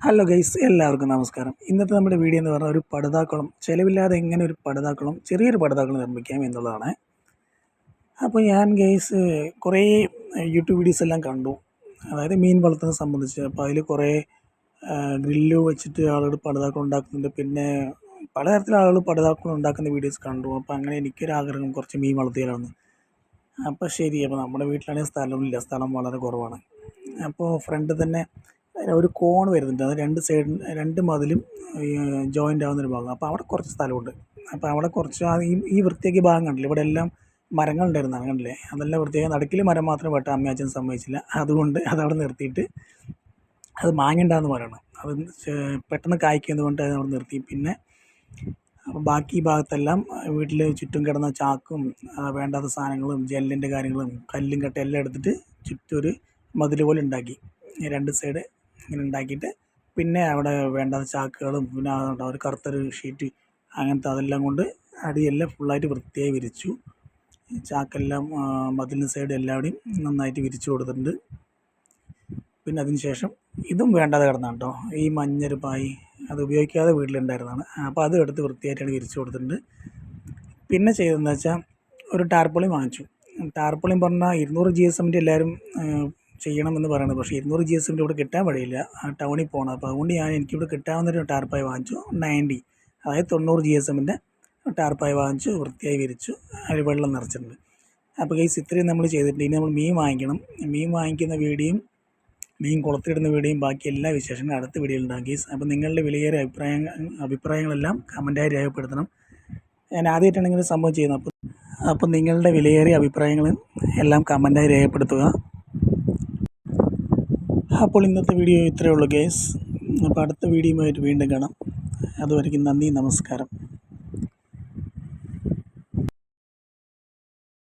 Hello guys, എല്ലാവർക്കും നമസ്കാരം. ഇന്നത്തെ നമ്മുടെ വീഡിയോ എന്ന് പറഞ്ഞാൽ ഒരു പടുതാക്കുളം, ചിലവില്ലാതെ എങ്ങനെ ഒരു പടുതാക്കുളം, ചെറിയൊരു പടുതാക്കുളം നിർമ്മിക്കാം എന്നുള്ളതാണ്. അപ്പോൾ ഞാൻ ഗൈസ് കുറേ യൂട്യൂബ് വീഡിയോസ് എല്ലാം കണ്ടു, അതായത് മീൻ വളർത്തുന്നത് സംബന്ധിച്ച്. അപ്പോൾ അതിൽ കുറേ ഗ്രില്ല് വെച്ചിട്ട് ആളുകൾ പടുതാക്കുളം ഉണ്ടാക്കുന്നുണ്ട്. പിന്നെ പലതരത്തിലുള്ള ആളുകൾ പടുതാക്കുളം ഉണ്ടാക്കുന്ന വീഡിയോസ് കണ്ടു. അപ്പോൾ അങ്ങനെ എനിക്കൊരാഗ്രഹം കുറച്ച് മീൻ വളർത്തിയാലാണ്. അപ്പോൾ ശരി, അപ്പോൾ നമ്മുടെ വീട്ടിലാണെങ്കിൽ സ്ഥലമില്ല, സ്ഥലം വളരെ കുറവാണ്. അപ്പോൾ ഫ്രണ്ട് തന്നെ ഒരു കോൺ വരുന്നുണ്ട്, അത് രണ്ട് മതിലും ജോയിൻ്റ് ആവുന്നൊരു ഭാഗം. അപ്പോൾ അവിടെ കുറച്ച് സ്ഥലമുണ്ട്. അപ്പോൾ അവിടെ കുറച്ച് ഈ വൃത്തിയാക്കിയ ഭാഗം കണ്ടില്ല, ഇവിടെ എല്ലാം മരങ്ങളുണ്ടായിരുന്നതാണ്, കണ്ടില്ലേ? അതെല്ലാം വൃത്തിയാക്കി നടുക്കിൽ മരം മാത്രം വെട്ടാൻ അമ്മ അച്ഛൻ സമ്മതിച്ചില്ല. അതുകൊണ്ട് അതവിടെ നിർത്തിയിട്ട്, അത് മാങ്ങണ്ടാന്ന് പറയണം, അത് പെട്ടെന്ന് കായ്ക്കുന്നത് കൊണ്ട് അത് അവിടെ നിർത്തി. പിന്നെ അപ്പോൾ ബാക്കി ഈ ഭാഗത്തെല്ലാം വീട്ടിൽ ചുറ്റും കിടന്ന ചാക്കും വേണ്ടാത്ത സാധനങ്ങളും ജെല്ലിൻ്റെ കാര്യങ്ങളും കല്ലും കട്ട എല്ലാം എടുത്തിട്ട് ചുറ്റും ഒരു മതിൽ പോലെ ഉണ്ടാക്കി, രണ്ട് സൈഡ് ഇങ്ങനെ ഉണ്ടാക്കിയിട്ട്, പിന്നെ അവിടെ വേണ്ടാത്ത ചാക്കുകളും പിന്നെ ഒരു കറുത്തൊരു ഷീറ്റ് അങ്ങനത്തെ അതെല്ലാം കൊണ്ട് അടിയെല്ലാം ഫുള്ളായിട്ട് വൃത്തിയായി വിരിച്ചു. ചാക്കെല്ലാം മതിലിന് സൈഡ് എല്ലാവിടെയും നന്നായിട്ട് വിരിച്ചു കൊടുത്തിട്ടുണ്ട്. പിന്നെ അതിന് ശേഷം ഇതും വേണ്ടാതെ കിടന്നാണ് കേട്ടോ, ഈ മഞ്ഞൊരു പായ് അത് ഉപയോഗിക്കാതെ വീട്ടിലുണ്ടായിരുന്നതാണ്. അപ്പോൾ അത് എടുത്ത് വൃത്തിയായിട്ടാണ് വിരിച്ചു കൊടുത്തിട്ടുണ്ട്. പിന്നെ ചെയ്തതെന്ന് വെച്ചാൽ ഒരു ടാർപോളിൻ വാങ്ങിച്ചു. ടാർപോളിൻ പറഞ്ഞാൽ 200 GSM എല്ലാവരും ചെയ്യണമെന്ന് പറയുന്നത്, പക്ഷേ 200 GSM ഇവിടെ കിട്ടാൻ വഴിയില്ല, ടൗണിൽ പോകണം. അപ്പോൾ അതുകൊണ്ട് എനിക്കിവിടെ കിട്ടാവുന്നൊരു ടാർപ്പായി വാങ്ങിച്ചു. 90, അതായത് 90 GSM ടാർപ്പായി വാങ്ങിച്ചു, വൃത്തിയായി വിരിച്ചു, അതിൽ വെള്ളം നിറച്ചിട്ടുണ്ട്. അപ്പോൾ ഗൈസ് ഇത്രയും നമ്മൾ ചെയ്തിട്ടുണ്ട്. ഇനി നമ്മൾ മീൻ വാങ്ങിക്കണം. മീൻ വാങ്ങിക്കുന്ന വീഡിയോയും മീൻ കുളത്തിടുന്ന വീഡിയോയും ബാക്കി എല്ലാ വിശേഷങ്ങളും അടുത്ത വീഡിയോയിൽ ഉണ്ടാകും ഗൈസ്. അപ്പോൾ നിങ്ങളുടെ വിലയേറിയ അഭിപ്രായങ്ങളെല്ലാം കമൻറ്റായി രേഖപ്പെടുത്തണം. ഞാൻ ആദ്യമായിട്ടാണ് ഇങ്ങനെ സംഭവം ചെയ്യുന്നത്. അപ്പോൾ നിങ്ങളുടെ വിലയേറിയ അഭിപ്രായങ്ങൾ എല്ലാം കമൻറ്റായി രേഖപ്പെടുത്തുക. അപ്പോൾ ഇന്നത്തെ വീഡിയോ ഇത്രയേ ഉള്ളൂ ഗൈസ്. അപ്പോൾ അടുത്ത വീഡിയോയുമായിട്ട് വീണ്ടും കാണാം. അതുവരെയ്ക്കും നന്ദി, നമസ്കാരം.